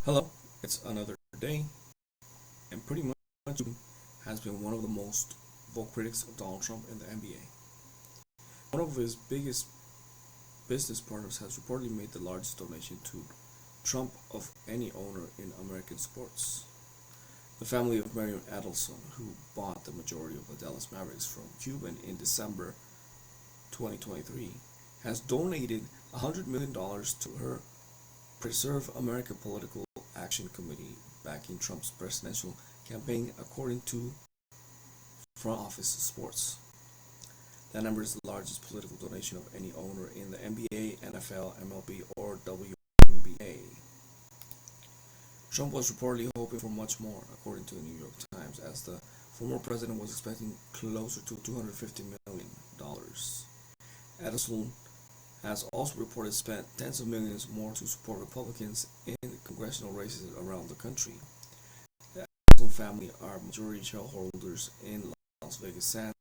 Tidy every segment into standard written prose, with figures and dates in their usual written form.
Hello, it's another day, and pretty much has been one of the most vocal critics of Donald Trump in the NBA. One of his biggest business partners has reportedly made the largest donation to Trump of any owner in American sports. The family of Marion Adelson, who bought the majority of the Dallas Mavericks from Cuban in December 2023, has donated $100 million to her Preserve America Political Action Committee backing Trump's presidential campaign, according to Front Office Sports. That number is the largest political donation of any owner in the NBA, NFL, MLB, or WNBA. Trump was reportedly hoping for much more, according to the New York Times, as the former president was expecting closer to $250 million. Adelson has also reported spent tens of millions more to support Republicans in congressional races around the country. The Adelson family are majority shareholders in Las Vegas Sands,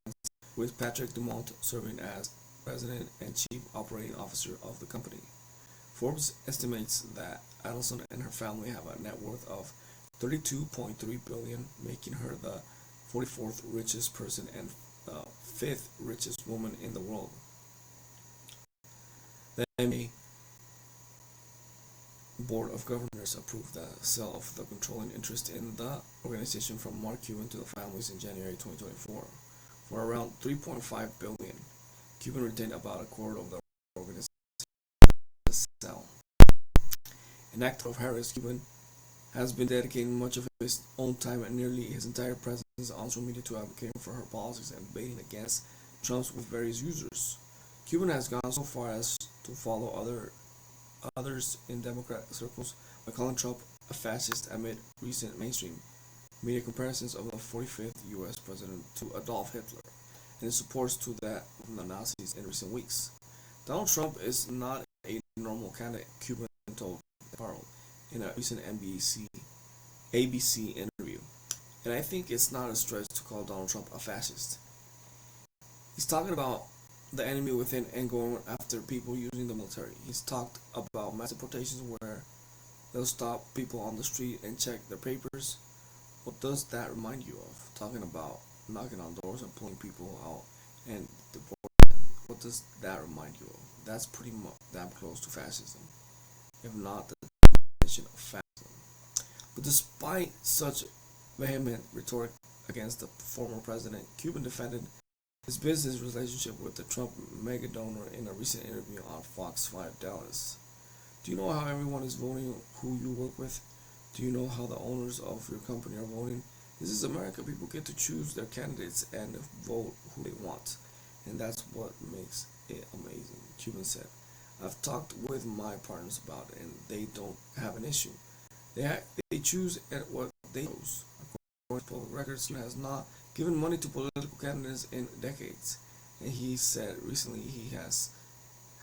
with Patrick Dumont serving as president and chief operating officer of the company. Forbes estimates that Adelson and her family have a net worth of $32.3 billion, making her the 44th richest person and the 5th richest woman in the world. The NBA Board of Governors approved the sale of the controlling interest in the organization from Mark Cuban to the families in January 2024 for around $3.5 billion. Cuban retained about a quarter of the organization sale. An actor of Harris, Cuban has been dedicating much of his own time and nearly his entire presence on social media to advocating for her policies and debating against Trump's with various users. Cuban has gone so far as to follow others in Democrat circles by calling Trump a fascist amid recent mainstream media comparisons of the 45th U.S. president to Adolf Hitler and his supports to that of the Nazis in recent weeks. Donald Trump is not a normal candidate, Cuban told Carl in a recent ABC interview, and I think it's not a stretch to call Donald Trump a fascist. He's talking about the enemy within and going after people using the military. He's talked about mass deportations where they'll stop people on the street and check their papers. What does that remind you of? Talking about knocking on doors and pulling people out and deporting them. What does that remind you of? That's pretty much damn close to fascism, if not the definition of fascism. But despite such vehement rhetoric against the former president, Cuban defended his business relationship with the Trump mega donor in a recent interview on Fox 5 Dallas. Do you know how everyone is voting who you work with? Do you know how the owners of your company are voting? This is America. People get to choose their candidates and vote who they want. And that's what makes it amazing, Cuban said. I've talked with my partners about it and they don't have an issue. They choose at what they choose. According to public records, Cuban has not given money to political candidates in decades, and he said recently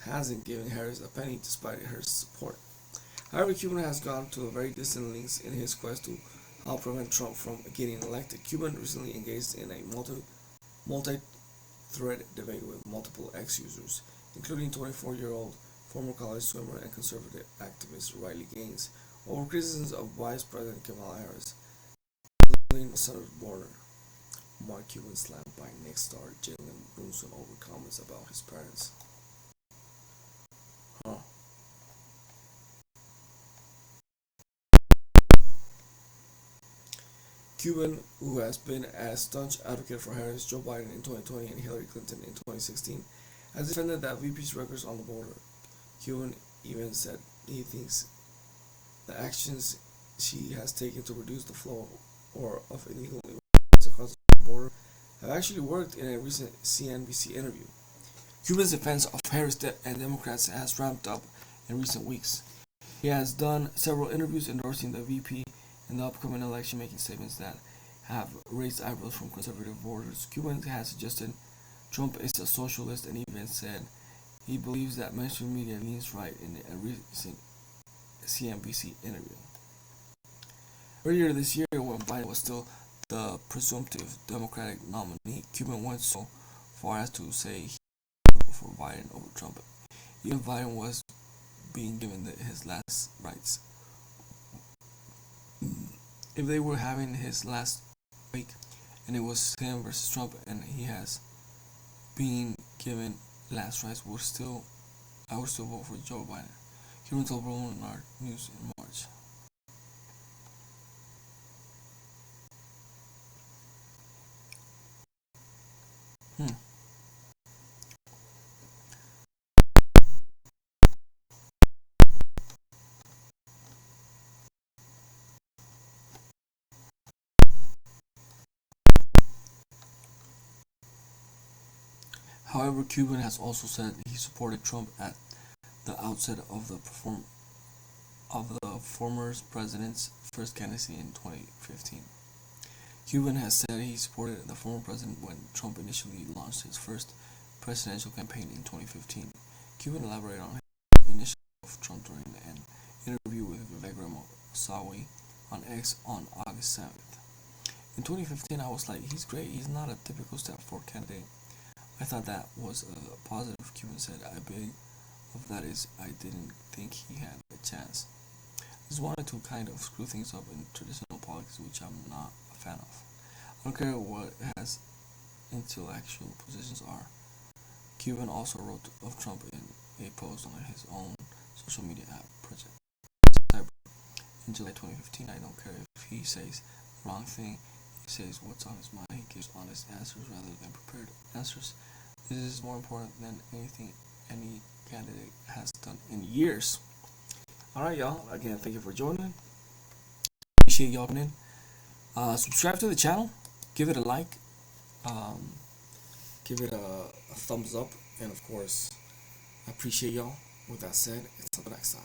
hasn't given Harris a penny despite her support. However, Cuban has gone to very distant lengths in his quest to help prevent Trump from getting elected. Cuban recently engaged in a multi-thread debate with multiple ex-users, including 24-year-old former college swimmer and conservative activist Riley Gaines, over criticisms of Vice President Kamala Harris, including the southern border. Mark Cuban slammed by Knicks star Jalen Brunson over comments about his parents. Huh. Cuban, who has been a staunch advocate for Harris, Joe Biden in 2020 and Hillary Clinton in 2016, has defended that VP's records on the border. Cuban even said he thinks the actions she has taken to reduce the flow of illegal immigrants across the border have actually worked in a recent CNBC interview. Cuban's defense of Harris and Democrats has ramped up in recent weeks. He has done several interviews endorsing the VP in the upcoming election, making statements that have raised eyebrows from conservative voters. Cuban has suggested Trump is a socialist and even said he believes that mainstream media leans right in a recent CNBC interview. Earlier this year, when Biden was still the presumptive Democratic nominee, Cuban went so far as to say he voted for Biden over Trump. Even Biden was being given his last rites. if they were having his last week and it was him versus Trump and he has been given last rights, I would still vote for Joe Biden. Cuban told Roland in our news in March. Hmm. However, Cuban has also said he supported Trump at the outset of the former president's first candidacy in 2015. Cuban has said he supported the former president when Trump initially launched his first presidential campaign in 2015. Cuban elaborated on his initial of Trump during an interview with Vivek Ramaswamy on X on August 7th. In 2015, I was like, he's great. He's not a typical step forward candidate. I thought that was a positive. Cuban said, I beg of that is I didn't think he had a chance. Just wanted to kind of screw things up in traditional politics, which I'm not a fan of. I don't care what his intellectual positions are. Cuban also wrote of Trump in a post on his own social media app project. In July 2015, I don't care if he says the wrong thing. He says what's on his mind. He gives honest answers rather than prepared answers. This is more important than anything any candidate has done in years. Alright, y'all. Again, thank you for joining. Appreciate y'all coming in. Subscribe to the channel. Give it a like. Um, give it a thumbs up. And of course, I appreciate y'all. With that said, until next time.